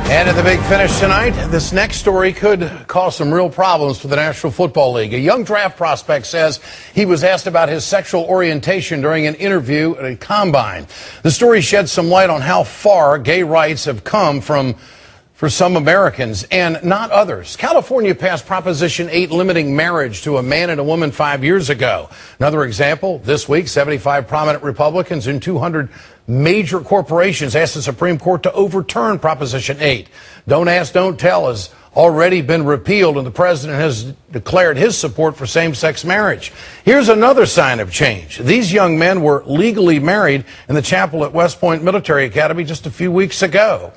And in the big finish tonight, this next story could cause some real problems for the National Football League. A young draft prospect says he was asked about his sexual orientation during an interview at a combine. The story sheds some light on how far gay rights have come for some Americans and not others. California passed Proposition 8 limiting marriage to a man and a woman 5 years ago. Another example, this week, 75 prominent Republicans and 200 major corporations asked the Supreme Court to overturn Proposition 8. Don't ask, don't tell has already been repealed, and the president has declared his support for same-sex marriage. Here's another sign of change. These young men were legally married in the chapel at West Point Military Academy just a few weeks ago.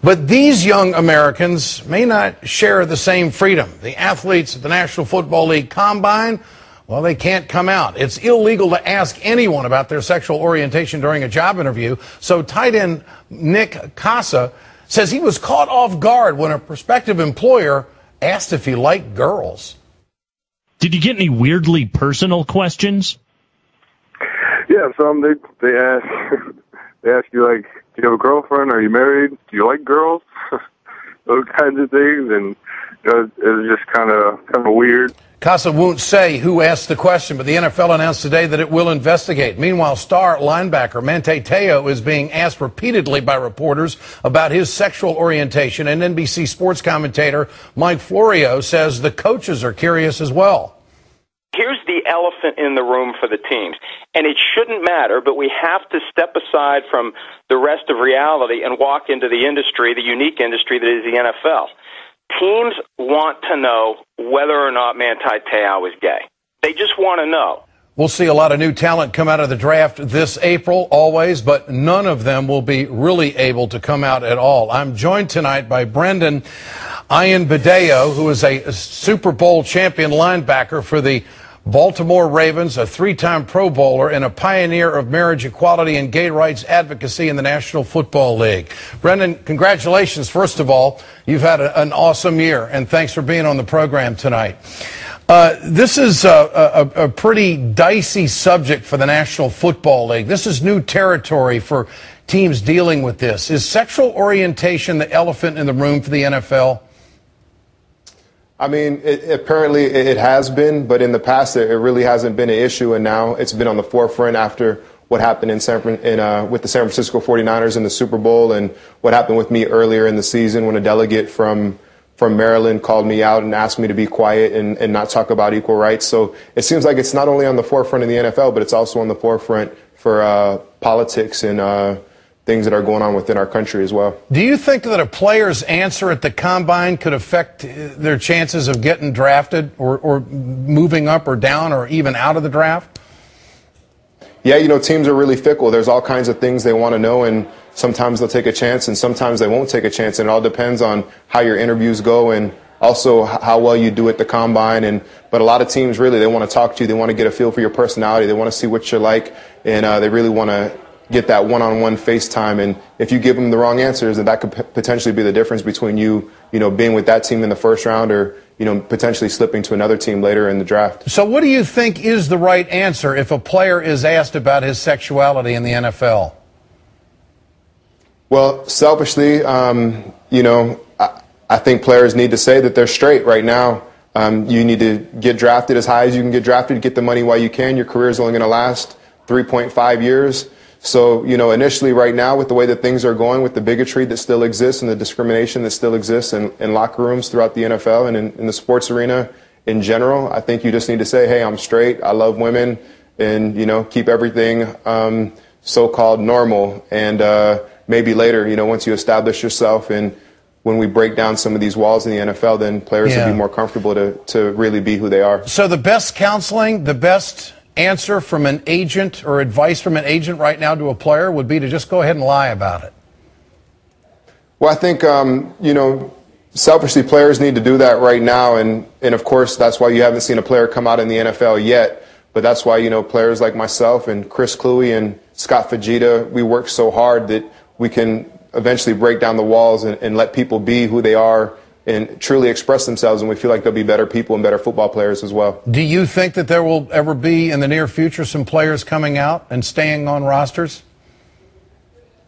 But these young Americans may not share the same freedom. The athletes at the National Football League Combine, well, they can't come out. It's illegal to ask anyone about their sexual orientation during a job interview. So tight end Nick Kasa says he was caught off guard when a prospective employer asked if he liked girls. Did you get any weirdly personal questions? Yeah, some they ask you, like, do you have a girlfriend? Are you married? Do you like girls? Those kinds of things, and it was just kind of weird. Kasa won't say who asked the question, but the NFL announced today that it will investigate. Meanwhile, star linebacker Manti Teo is being asked repeatedly by reporters about his sexual orientation, and NBC sports commentator Mike Florio says the coaches are curious as well. Here's the elephant in the room for the teams, and it shouldn't matter, but we have to step aside from the rest of reality and walk into the industry, the unique industry that is the NFL. Teams want to know whether or not Manti Teo is gay. They just want to know. We'll see a lot of new talent come out of the draft this April, always, but none of them will be really able to come out at all. I'm joined tonight by Brendon Ayanbadejo, who is a Super Bowl champion linebacker for the Baltimore Ravens, a three-time Pro Bowler, and a pioneer of marriage equality and gay rights advocacy in the National Football League. Brendon, congratulations, first of all. You've had an awesome year, and thanks for being on the program tonight. This is a pretty dicey subject for the National Football League. This is new territory for teams dealing with this. Is sexual orientation the elephant in the room for the NFL? I mean, apparently it has been, but in the past it really hasn't been an issue, and now it's been on the forefront after what happened with the San Francisco 49ers in the Super Bowl, and what happened with me earlier in the season when a delegate from Maryland called me out and asked me to be quiet and not talk about equal rights. So it seems like it's not only on the forefront of the NFL, but it's also on the forefront for politics and things that are going on within our country as well. Do you think that a player's answer at the combine could affect their chances of getting drafted or moving up or down or even out of the draft? Yeah, teams are really fickle. There's all kinds of things they want to know, and sometimes they'll take a chance and sometimes they won't take a chance, and it all depends on how your interviews go and also how well you do at the combine. But a lot of teams, really, they want to talk to you. They want to get a feel for your personality. They want to see what you're like, and they really want to get that one-on-one FaceTime. And if you give them the wrong answers, that could potentially be the difference between you being with that team in the first round or, potentially slipping to another team later in the draft. So what do you think is the right answer if a player is asked about his sexuality in the NFL? Well, selfishly, I think players need to say that they're straight right now. You need to get drafted as high as you can get drafted, get the money while you can. Your career is only going to last 3.5 years. So, initially right now with the way that things are going, with the bigotry that still exists and the discrimination that still exists in locker rooms throughout the NFL and in the sports arena in general, I think you just need to say, hey, I'm straight, I love women, and, keep everything so-called normal. And maybe later, once you establish yourself and when we break down some of these walls in the NFL, then players will be more comfortable to really be who they are. So the best counseling, the best answer from an agent or advice from an agent right now to a player would be to just go ahead and lie about it? Well, I think, selfishly players need to do that right now. And of course, that's why you haven't seen a player come out in the NFL yet. But that's why, players like myself and Chris Cluey and Scott Fajita, we work so hard that we can eventually break down the walls and let people be who they are and truly express themselves, and we feel like they'll be better people and better football players as well. Do you think that there will ever be in the near future some players coming out and staying on rosters?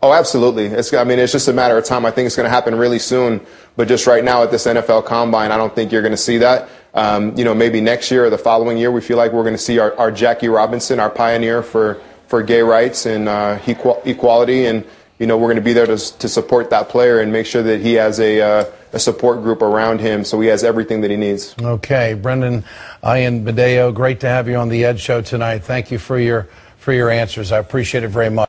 Oh, absolutely. I mean, it's just a matter of time. I think it's going to happen really soon. But just right now at this NFL Combine, I don't think you're going to see that. Maybe next year or the following year, we feel like we're going to see our Jackie Robinson, our pioneer for gay rights and equality. And, we're going to be there to support that player and make sure that he has a support group around him so he has everything that he needs. Okay. Brendon Ayanbadejo, great to have you on the Ed Show tonight. Thank you for your answers. I appreciate it very much.